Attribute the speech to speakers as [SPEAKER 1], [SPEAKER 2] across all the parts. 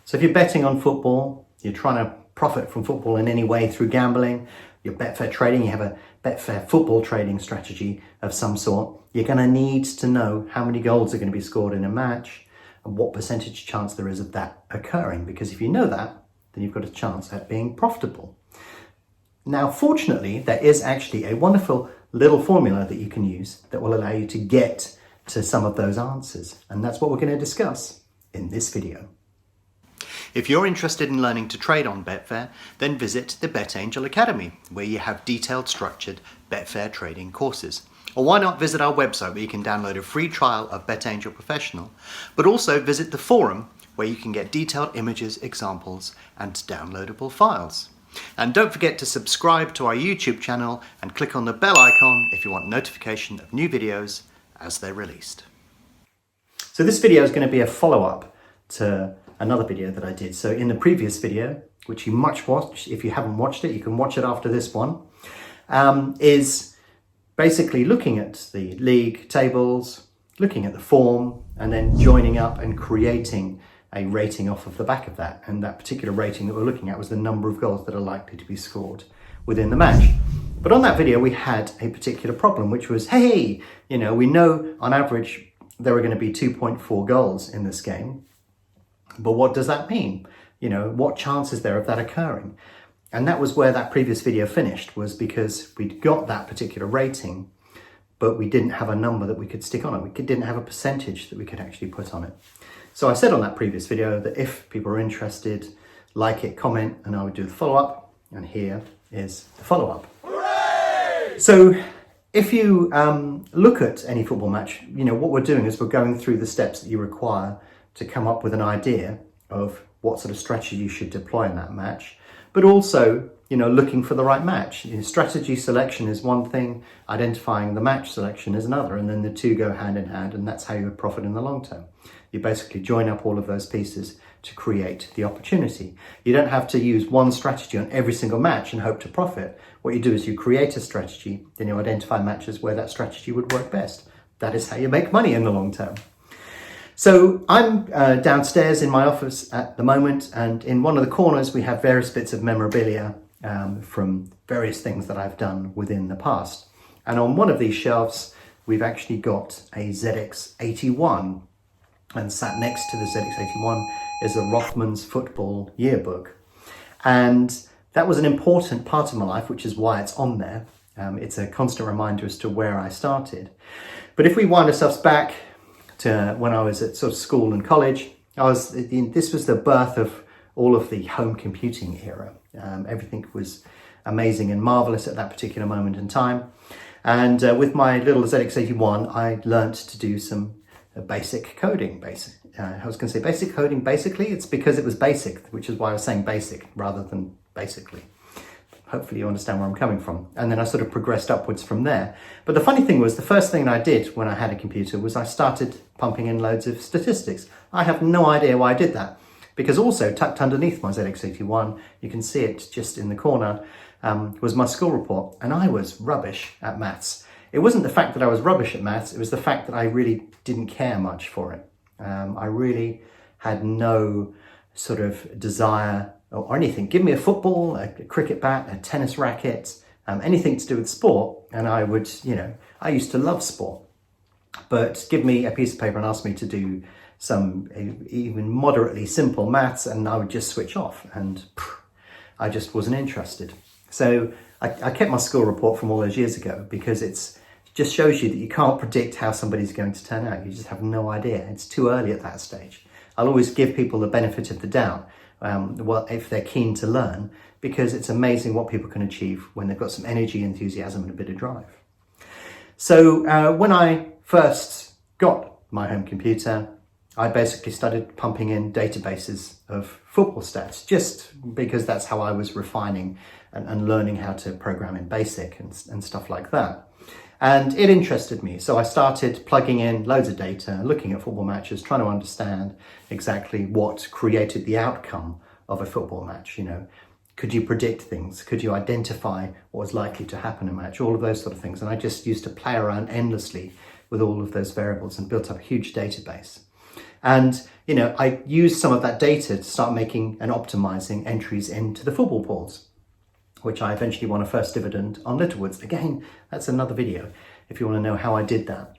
[SPEAKER 1] So if you're betting on football, you're trying to profit from football in any way through gambling, your Betfair trading, you have a Betfair football trading strategy of some sort, you're going to need to know how many goals are going to be scored in a match and what percentage chance there is of that occurring. Because if you know that, then you've got a chance at being profitable. Now, fortunately, there is actually a wonderful little formula that you can use that will allow you to get to some of those answers. And that's what we're going to discuss in this video. If you're interested in learning to trade on Betfair, then visit the BetAngel Academy, where you have detailed, structured Betfair trading courses. Or why not visit our website where you can download a free trial of BetAngel Professional, but also visit the forum where you can get detailed images, examples, and downloadable files. And don't forget to subscribe to our YouTube channel and click on the bell icon if you want notification of new videos as they're released. So this video is going to be a follow-up to another video that I did. So in the previous video, which you must watch, if you haven't watched it, you can watch it after this one, is basically looking at the league tables, looking at the form, and then joining up and creating a rating off of the back of that. And that particular rating that we're looking at was the number of goals that are likely to be scored within the match. But on that video, we had a particular problem, which was, hey, we know on average there are going to be 2.4 goals in this game. But what does that mean? What chance is there of that occurring? And that was where that previous video finished, was because we'd got that particular rating, but we didn't have a number that we could stick on it. We didn't have a percentage that we could actually put on it. So I said on that previous video that if people are interested, like it, comment, and I would do the follow-up. And here is the follow-up. Hooray! So if you look at any football match, what we're doing is we're going through the steps that you require to come up with an idea of what sort of strategy you should deploy in that match, but also, looking for the right match. Strategy selection is one thing, identifying the match selection is another, and then the two go hand in hand, and that's how you would profit in the long term. You basically join up all of those pieces to create the opportunity. You don't have to use one strategy on every single match and hope to profit. What you do is you create a strategy, then you identify matches where that strategy would work best. That is how you make money in the long term. So I'm downstairs in my office at the moment, and in one of the corners we have various bits of memorabilia from various things that I've done within the past. And on one of these shelves, we've actually got a ZX81, and sat next to the ZX81 is a Rothman's football yearbook. And that was an important part of my life, which is why it's on there. It's a constant reminder as to where I started. But if we wind ourselves back to when I was at sort of school and college, this was the birth of all of the home computing era. Everything was amazing and marvelous at that particular moment in time. And with my little ZX81, I learnt to do some basic coding. I was going to say basic coding, basically. It's because it was basic, which is why I was saying basic rather than basically. Hopefully you understand where I'm coming from. And then I sort of progressed upwards from there. But the funny thing was, the first thing I did when I had a computer was I started pumping in loads of statistics. I have no idea why I did that, because also tucked underneath my ZX81, you can see it just in the corner, was my school report. And I was rubbish at maths. It wasn't the fact that I was rubbish at maths, it was the fact that I really didn't care much for it. I really had no sort of desire or anything. Give me a football, a cricket bat, a tennis racket, anything to do with sport, and I would, I used to love sport. But give me a piece of paper and ask me to do some even moderately simple maths, and I would just switch off, and I just wasn't interested. So I kept my school report from all those years ago, because it just shows you that you can't predict how somebody's going to turn out. You just have no idea. It's too early at that stage. I'll always give people the benefit of the doubt. If they're keen to learn, because it's amazing what people can achieve when they've got some energy, enthusiasm, and a bit of drive. So when I first got my home computer, I basically started pumping in databases of football stats, just because that's how I was refining and learning how to program in BASIC and stuff like that. And it interested me. So I started plugging in loads of data, looking at football matches, trying to understand exactly what created the outcome of a football match. Could you predict things? Could you identify what was likely to happen in a match? All of those sort of things. And I just used to play around endlessly with all of those variables and built up a huge database. And, I used some of that data to start making and optimizing entries into the football pools, which I eventually won a first dividend on Littlewoods. Again, that's another video if you want to know how I did that.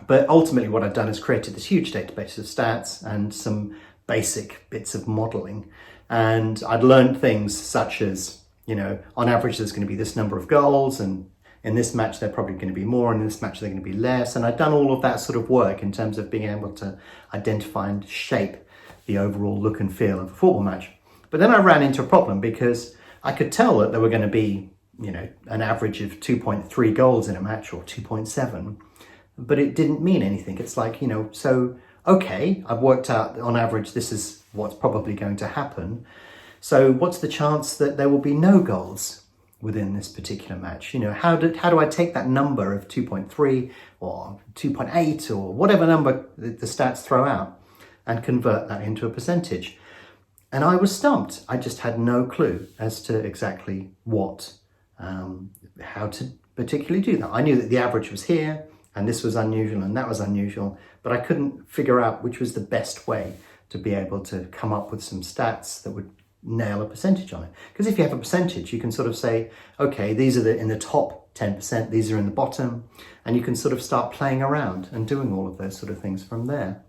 [SPEAKER 1] But ultimately what I've done is created this huge database of stats and some basic bits of modeling. And I'd learned things such as, on average there's going to be this number of goals, and in this match they're probably going to be more, and in this match they're going to be less. And I'd done all of that sort of work in terms of being able to identify and shape the overall look and feel of a football match. But then I ran into a problem because I could tell that there were going to be, an average of 2.3 goals in a match or 2.7. But it didn't mean anything. It's like, so, okay, I've worked out on average this is what's probably going to happen. So what's the chance that there will be no goals within this particular match? How do I take that number of 2.3 or 2.8 or whatever number the stats throw out and convert that into a percentage? And I was stumped. I just had no clue as to exactly how to particularly do that. I knew that the average was here, and this was unusual and that was unusual, but I couldn't figure out which was the best way to be able to come up with some stats that would nail a percentage on it. Because if you have a percentage, you can sort of say, okay, these are in the top 10%, these are in the bottom, and you can sort of start playing around and doing all of those sort of things from there.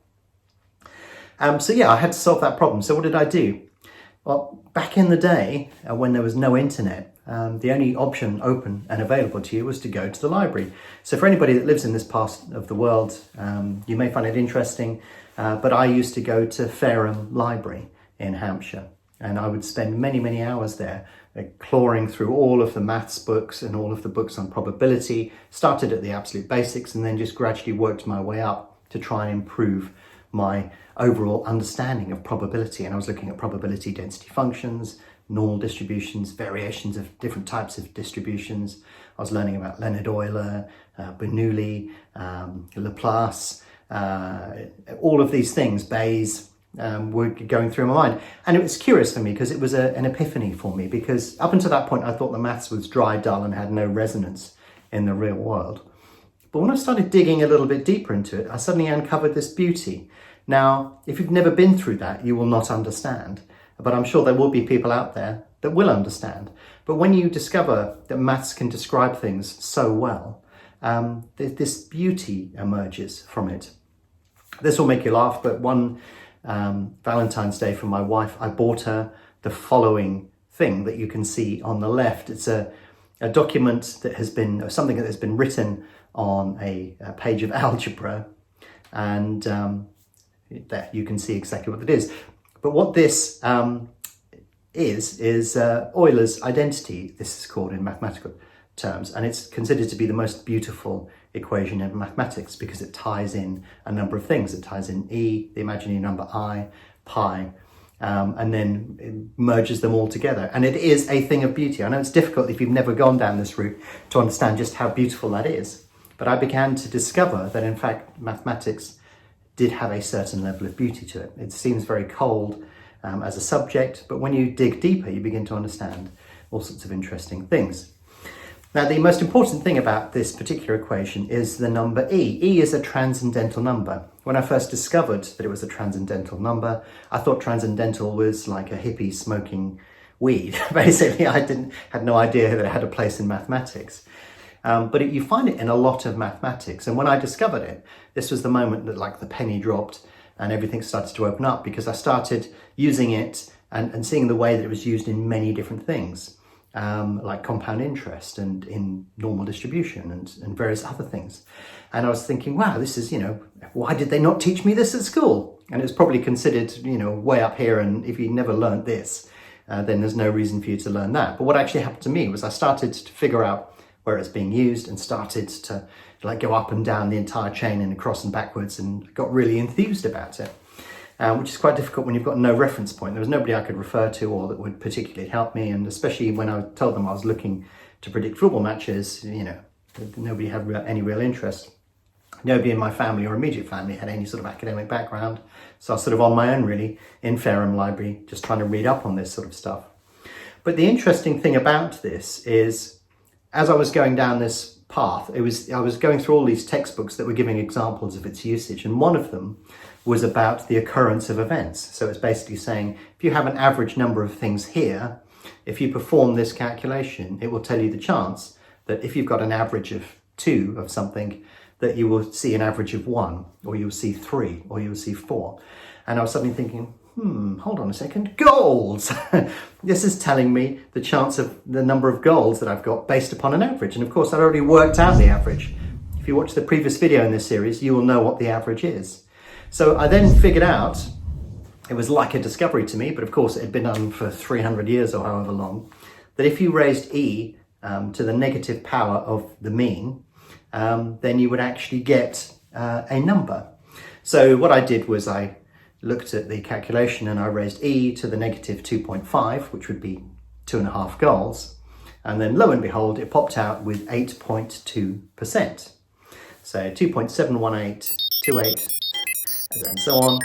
[SPEAKER 1] So yeah, I had to solve that problem. So what did I do? Well, back in the day, when there was no internet, the only option open and available to you was to go to the library. So for anybody that lives in this part of the world, you may find it interesting, but I used to go to Fareham Library in Hampshire, and I would spend many, many hours there clawing through all of the maths books and all of the books on probability, started at the absolute basics and then just gradually worked my way up to try and improve my overall understanding of probability. And I was looking at probability density functions, normal distributions, variations of different types of distributions. I was learning about Leonard Euler, Bernoulli, Laplace, all of these things, Bayes, were going through my mind. And it was curious for me because it was an epiphany for me, because up until that point I thought the maths was dry, dull and had no resonance in the real world. But when I started digging a little bit deeper into it, I suddenly uncovered this beauty. Now, if you've never been through that, you will not understand. But I'm sure there will be people out there that will understand. But when you discover that maths can describe things so well, this beauty emerges from it. This will make you laugh, but one Valentine's Day for my wife, I bought her the following thing that you can see on the left. It's a document that has been, something that has been written on a page of algebra, and there you can see exactly what it is. But what this is Euler's identity, this is called in mathematical terms, and it's considered to be the most beautiful equation in mathematics because it ties in a number of things. It ties in E, the imaginary number I, pi, and then it merges them all together. And it is a thing of beauty. I know it's difficult if you've never gone down this route to understand just how beautiful that is. But I began to discover that in fact mathematics did have a certain level of beauty to it. It seems very cold as a subject, but when you dig deeper, you begin to understand all sorts of interesting things. Now, the most important thing about this particular equation is the number E. E is a transcendental number. When I first discovered that it was a transcendental number, I thought transcendental was like a hippie smoking weed. Basically, I had no idea that it had a place in mathematics. But you find it in a lot of mathematics. And when I discovered it, this was the moment that like the penny dropped and everything started to open up, because I started using it and seeing the way that it was used in many different things, like compound interest and in normal distribution and various other things. And I was thinking, wow, this is, why did they not teach me this at school? And it was probably considered, way up here. And if you never learned this, then there's no reason for you to learn that. But what actually happened to me was I started to figure out where it's being used and started to go up and down the entire chain and across and backwards, and got really enthused about it, which is quite difficult when you've got no reference point. There was nobody I could refer to or that would particularly help me, and especially when I told them I was looking to predict football matches, nobody had any real interest. Nobody in my family or immediate family had any sort of academic background, so I was sort of on my own really in Fareham Library, just trying to read up on this sort of stuff. But the interesting thing about this is, as I was going down this path, I was going through all these textbooks that were giving examples of its usage, and one of them was about the occurrence of events. So it's basically saying, if you have an average number of things here, if you perform this calculation, it will tell you the chance that if you've got an average of 2 of something, that you will see an average of 1, or you'll see 3, or you'll see 4. And I was suddenly thinking, hold on a second, goals! This is telling me the chance of the number of goals that I've got based upon an average. And of course, I'd already worked out the average. If you watch the previous video in this series, you will know what the average is. So I then figured out, it was like a discovery to me, but of course it had been done for 300 years or however long, that if you raised e to the negative power of the mean, then you would actually get a number. So what I did was I looked at the calculation and I raised e to the negative 2.5, which would be 2.5 goals. And then lo and behold, it popped out with 8.2%. So 2.71828, and so on,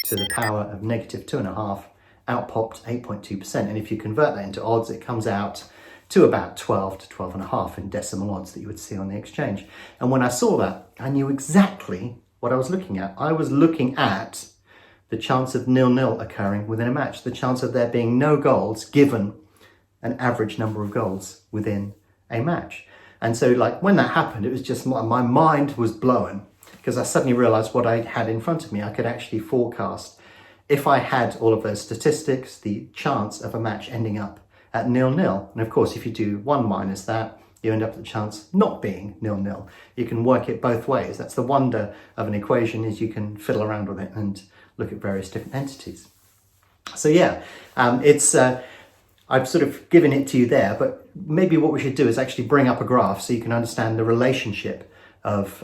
[SPEAKER 1] to the power of negative 2.5, out popped 8.2%. And if you convert that into odds, it comes out to about 12 to 12.5 in decimal odds that you would see on the exchange. And when I saw that, I knew exactly what I was looking at. I was looking at the chance of 0-0 occurring within a match, the chance of there being no goals given an average number of goals within a match. And so like when that happened, it was just my mind was blown, because I suddenly realized what I had in front of me. I could actually forecast, if I had all of those statistics, the chance of a match ending up at 0-0. And of course, if you do 1 minus that, you end up with the chance not being 0-0. You can work it both ways. That's the wonder of an equation, is you can fiddle around with it and look at various different entities. So yeah, I've sort of given it to you there, but maybe what we should do is actually bring up a graph so you can understand the relationship of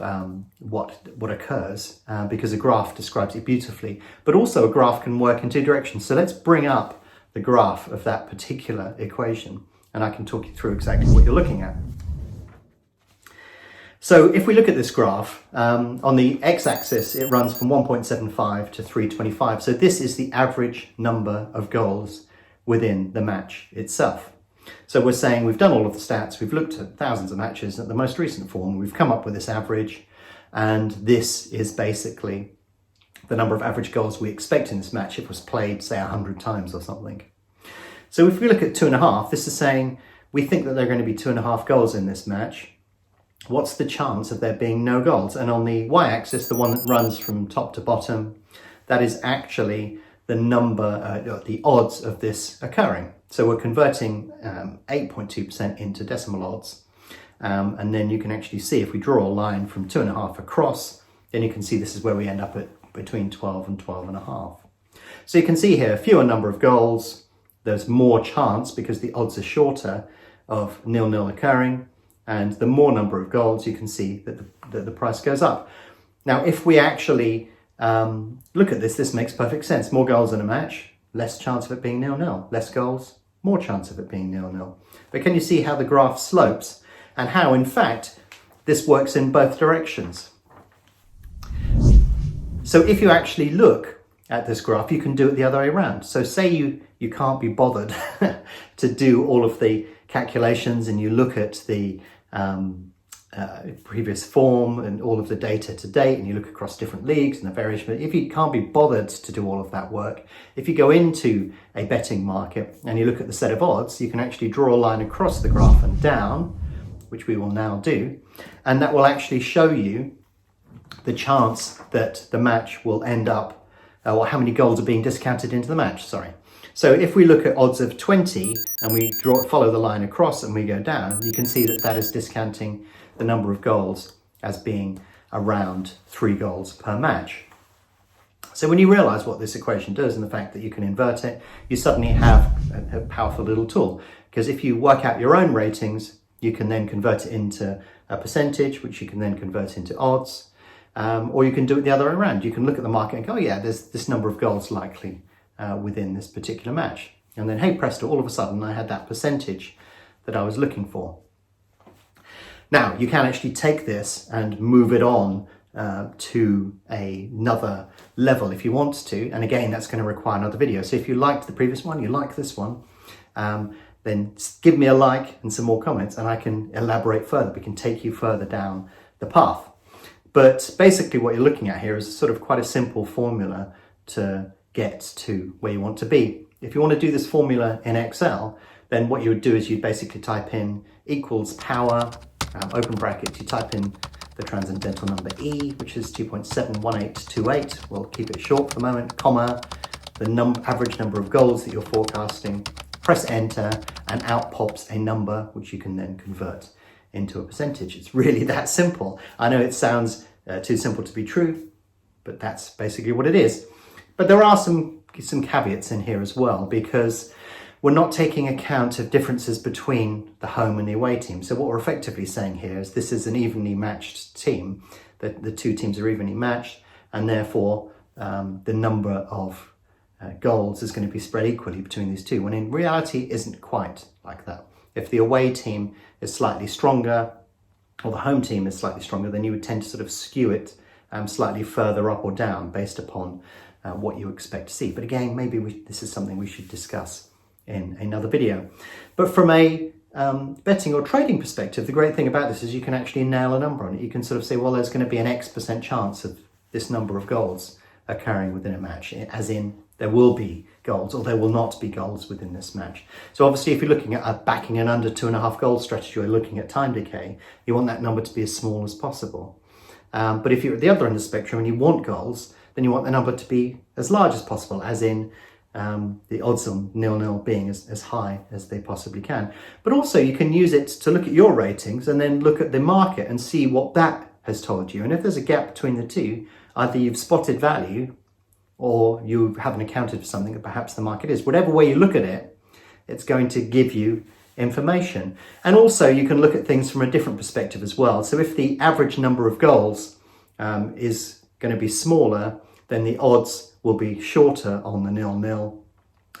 [SPEAKER 1] what occurs, because a graph describes it beautifully, but also a graph can work in 2 directions. So let's bring up the graph of that particular equation, and I can talk you through exactly what you're looking at. So if we look at this graph, on the x-axis, it runs from 1.75 to 325. So this is the average number of goals within the match itself. So we're saying we've done all of the stats, we've looked at thousands of matches at the most recent form, we've come up with this average, and this is basically the number of average goals we expect in this match if it was played, say, 100 times or something. So if we look at 2.5, this is saying we think that there are going to be 2.5 goals in this match. What's the chance of there being no goals? And on the y-axis, the one that runs from top to bottom, that is actually the number, the odds of this occurring. So we're converting 8.2% into decimal odds. And then you can actually see, if we draw a line from 2.5 across, then you can see this is where we end up at between 12 and 12.5. So you can see here, fewer number of goals, there's more chance because the odds are shorter of 0-0 occurring. And the more number of goals, you can see that the price goes up. Now, if we actually look at this makes perfect sense. More goals in a match, less chance of it being 0-0. Less goals, more chance of it being 0-0. But can you see how the graph slopes and how, in fact, this works in both directions? So if you actually look at this graph, you can do it the other way around. So say you can't be bothered to do all of the calculations, and you look at the previous form and all of the data to date, and you look across different leagues and the variation. If you can't be bothered to do all of that work, if you go into a betting market and you look at the set of odds, you can actually draw a line across the graph and down, which we will now do, and that will actually show you the chance that the match will end up, or how many goals are being discounted into the match, sorry. So if we look at odds of 20 and we follow the line across and we go down, you can see that that is discounting the number of goals as being around 3 goals per match. So when you realize what this equation does and the fact that you can invert it, you suddenly have a powerful little tool. Because if you work out your own ratings, you can then convert it into a percentage, which you can then convert into odds, or you can do it the other way around. You can look at the market and go, oh yeah, there's this number of goals likely within this particular match. And then, hey presto, all of a sudden I had that percentage that I was looking for. Now, you can actually take this and move it on to another level if you want to. And again, that's going to require another video. So if you liked the previous one, you like this one, then give me a like and some more comments and I can elaborate further. We can take you further down the path. But basically what you're looking at here is sort of quite a simple formula to get to where you want to be. If you want to do this formula in Excel, then what you would do is you'd basically type in equals power, open brackets, you type in the transcendental number E, which is 2.71828. We'll keep it short for the moment, comma, the average number of goals that you're forecasting, press enter, and out pops a number which you can then convert into a percentage. It's really that simple. I know it sounds too simple to be true, but that's basically what it is. But there are some caveats in here as well, because we're not taking account of differences between the home and the away team. So what we're effectively saying here is this is an evenly matched team, that the two teams are evenly matched, and therefore the number of goals is going to be spread equally between these two, when in reality it isn't quite like that. If the away team is slightly stronger, or the home team is slightly stronger, then you would tend to sort of skew it slightly further up or down based upon what you expect to see. But again, maybe this is something we should discuss in another video. But from a betting or trading perspective, the great thing about this is you can actually nail a number on it. You can sort of say, well, there's going to be an X% chance of this number of goals occurring within a match, as in there will be goals or there will not be goals within this match. So obviously if you're looking at backing an under 2.5 goal strategy, or looking at time decay, you want that number to be as small as possible. But if you're at the other end of the spectrum and you want goals, then you want the number to be as large as possible, as in the odds on 0-0 being as high as they possibly can. But also you can use it to look at your ratings and then look at the market and see what that has told you. And if there's a gap between the two, either you've spotted value or you haven't accounted for something that perhaps the market is. Whatever way you look at it, it's going to give you information. And also you can look at things from a different perspective as well. So if the average number of goals is going to be smaller, then the odds will be shorter on the 0-0,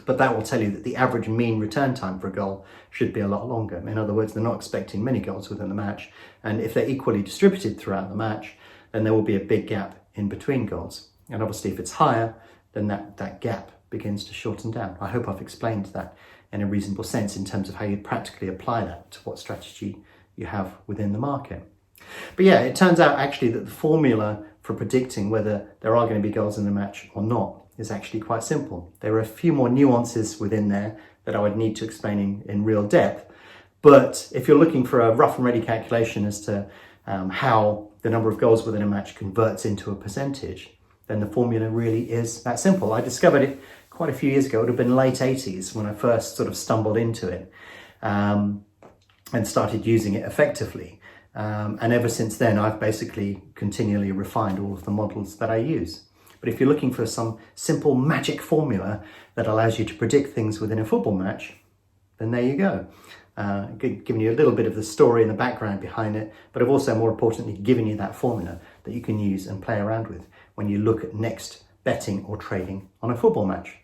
[SPEAKER 1] but that will tell you that the average mean return time for a goal should be a lot longer. In other words, they're not expecting many goals within the match, and if they're equally distributed throughout the match, then there will be a big gap in between goals. And obviously if it's higher, then that gap begins to shorten down. I hope I've explained that in a reasonable sense in terms of how you practically apply that to what strategy you have within the market. But yeah, it turns out actually that the formula for predicting whether there are going to be goals in the match or not is actually quite simple. There are a few more nuances within there that I would need to explain in real depth. But if you're looking for a rough and ready calculation as to how the number of goals within a match converts into a percentage, then the formula really is that simple. I discovered it quite a few years ago. It would have been late 80s when I first sort of stumbled into it and started using it effectively. And ever since then, I've basically continually refined all of the models that I use. But if you're looking for some simple magic formula that allows you to predict things within a football match, then there you go. Giving you a little bit of the story and the background behind it, but I've also, more importantly, given you that formula that you can use and play around with when you look at next betting or trading on a football match.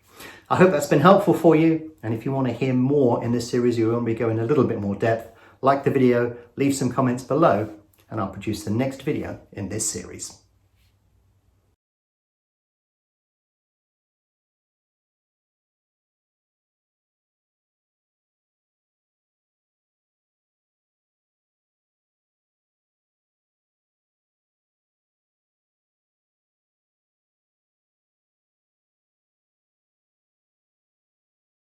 [SPEAKER 1] I hope that's been helpful for you. And if you want to hear more in this series, you want me to go in a little bit more depth, like the video, leave some comments below, and I'll produce the next video in this series.